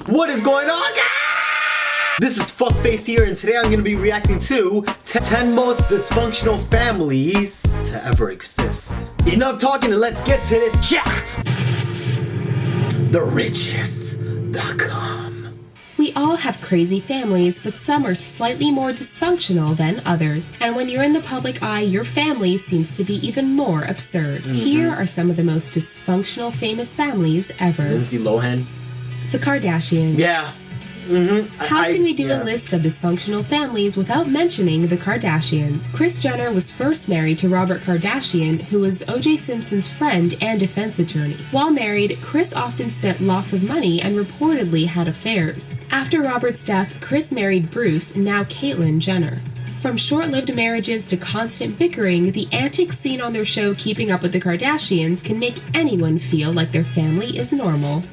What is going on, guys? This is Fuckface here, and today I'm going to be reacting to 10 most dysfunctional families to ever exist. Enough talking and let's get to this shit! TheRiches.com. We all have crazy families, but some are slightly more dysfunctional than others. And when you're in the public eye, your family seems to be even more absurd. Here are some of the most dysfunctional famous families ever. Lindsay Lohan. The Kardashians. Yeah. How can we do a list of dysfunctional families without mentioning the Kardashians? Kris Jenner was first married to Robert Kardashian, who was O.J. Simpson's friend and defense attorney. While married, Kris often spent lots of money and reportedly had affairs. After Robert's death, Kris married Bruce, now Caitlyn Jenner. From short-lived marriages to constant bickering, the antics seen on their show Keeping Up with the Kardashians can make anyone feel like their family is normal.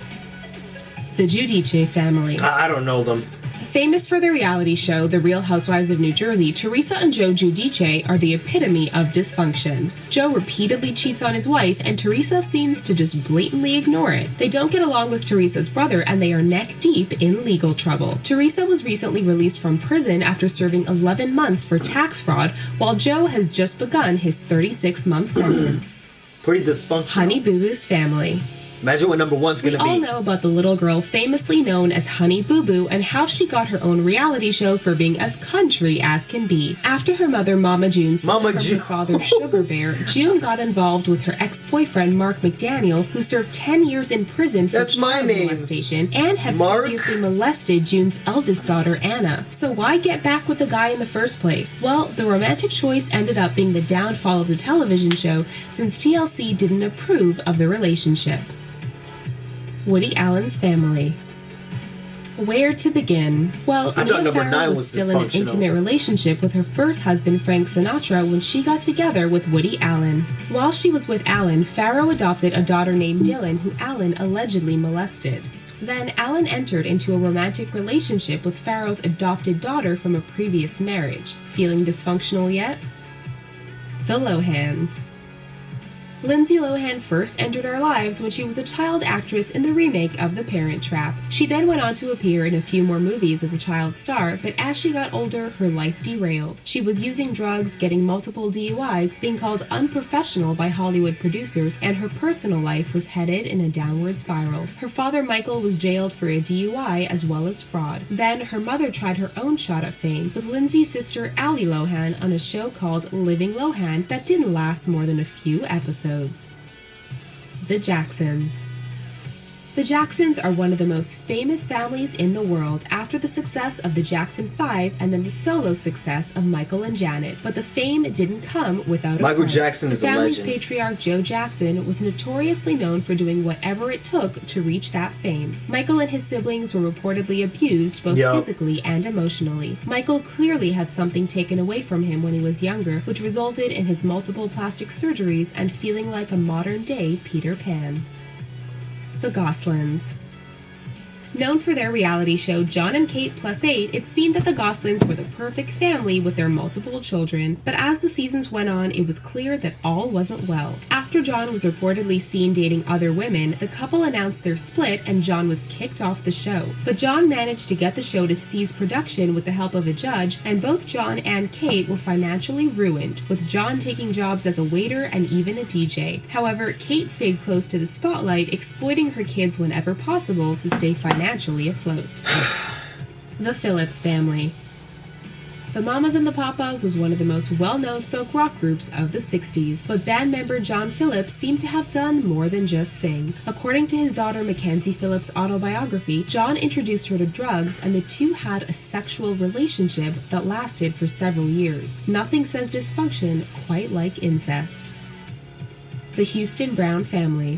The Giudice family. I don't know them. Famous for their reality show, The Real Housewives of New Jersey, Teresa and Joe Giudice are the epitome of dysfunction. Joe repeatedly cheats on his wife, and Teresa seems to just blatantly ignore it. They don't get along with Teresa's brother, and they are neck-deep in legal trouble. Teresa was recently released from prison after serving 11 months for tax fraud, while Joe has just begun his 36-month sentence. Pretty dysfunctional. Honey Boo Boo's family. Imagine what number one's gonna be. We all know about the little girl famously known as Honey Boo Boo and how she got her own reality show for being as country as can be. After her mother, Mama June, split from her father, Sugar Bear, June got involved with her ex-boyfriend, Mark McDaniel, who served 10 years in prison for child molestation and had previously molested June's eldest daughter, Anna. So why get back with the guy in the first place? Well, the romantic choice ended up being the downfall of the television show since TLC didn't approve of the relationship. Woody Allen's family. Where to begin? Well, Mia Farrow was still in an intimate relationship with her first husband, Frank Sinatra, when she got together with Woody Allen. While she was with Allen, Farrow adopted a daughter named Dylan, who Allen allegedly molested. Then Allen entered into a romantic relationship with Farrow's adopted daughter from a previous marriage. Feeling dysfunctional yet? The Lohans. Lindsay Lohan first entered our lives when she was a child actress in the remake of The Parent Trap. She then went on to appear in a few more movies as a child star, but as she got older, her life derailed. She was using drugs, getting multiple DUIs, being called unprofessional by Hollywood producers, and her personal life was headed in a downward spiral. Her father, Michael, was jailed for a DUI as well as fraud. Then her mother tried her own shot at fame with Lindsay's sister, Allie Lohan, on a show called Living Lohan that didn't last more than a few episodes. The Jacksons. The Jacksons are one of the most famous families in the world after the success of the Jackson 5 and then the solo success of Michael and Janet. But the fame didn't come without a price. Michael Jackson is a legend. The family's patriarch, Joe Jackson, was notoriously known for doing whatever it took to reach that fame. Michael and his siblings were reportedly abused both physically and emotionally. Michael clearly had something taken away from him when he was younger, which resulted in his multiple plastic surgeries and feeling like a modern-day Peter Pan. The Goslings. Known for their reality show John and Kate Plus 8, it seemed that the Goslings were the perfect family with their multiple children. But as the seasons went on, it was clear that all wasn't well. After John was reportedly seen dating other women, the couple announced their split and John was kicked off the show. But John managed to get the show to cease production with the help of a judge, and both John and Kate were financially ruined, with John taking jobs as a waiter and even a DJ. However, Kate stayed close to the spotlight, exploiting her kids whenever possible to stay financially afloat. The Phillips family. The Mamas and the Papas was one of the most well-known folk rock groups of the 60s, but band member John Phillips seemed to have done more than just sing. According to his daughter Mackenzie Phillips' autobiography, John introduced her to drugs and the two had a sexual relationship that lasted for several years. Nothing says dysfunction quite like incest. The Houston Brown family.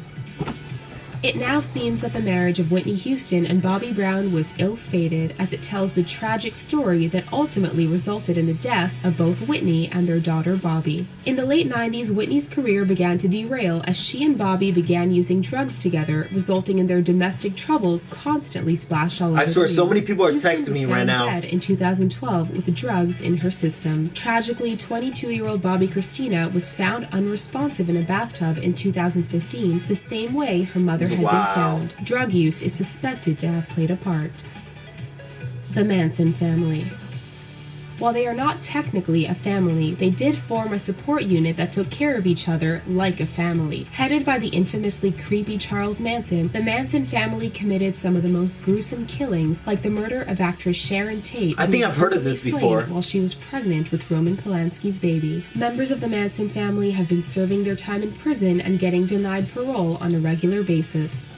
It now seems that the marriage of Whitney Houston and Bobby Brown was ill-fated, as it tells the tragic story that ultimately resulted in the death of both Whitney and their daughter Bobby. In the late 90s, Whitney's career began to derail as she and Bobby began using drugs together, resulting in their domestic troubles constantly splashed all over the news. I swear, so many people are texting me right now. Dead in 2012 with drugs in her system. Tragically, 22-year-old Bobby Christina was found unresponsive in a bathtub in 2015, the same way her mother had been found. Drug use is suspected to have played a part. The Manson family. While they are not technically a family, they did form a support unit that took care of each other like a family. Headed by the infamously creepy Charles Manson, the Manson family committed some of the most gruesome killings, like the murder of actress Sharon Tate. I think I've heard of this before. While she was pregnant with Roman Polanski's baby. Members of the Manson family have been serving their time in prison and getting denied parole on a regular basis.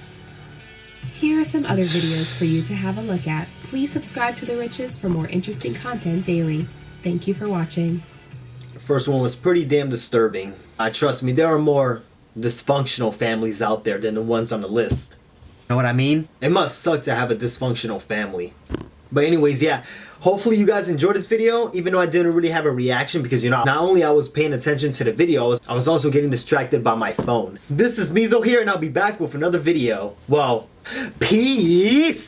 Here are some other videos for you to have a look at. Please subscribe to The Riches for more interesting content daily. Thank you for watching. The first one was pretty damn disturbing. Trust me, there are more dysfunctional families out there than the ones on the list. Know what I mean? It must suck to have a dysfunctional family. But anyways, yeah. Hopefully you guys enjoyed this video, even though I didn't really have a reaction because, you know, not only I was paying attention to the video, I was also getting distracted by my phone. This is Meso here, and I'll be back with another video. Well, peace!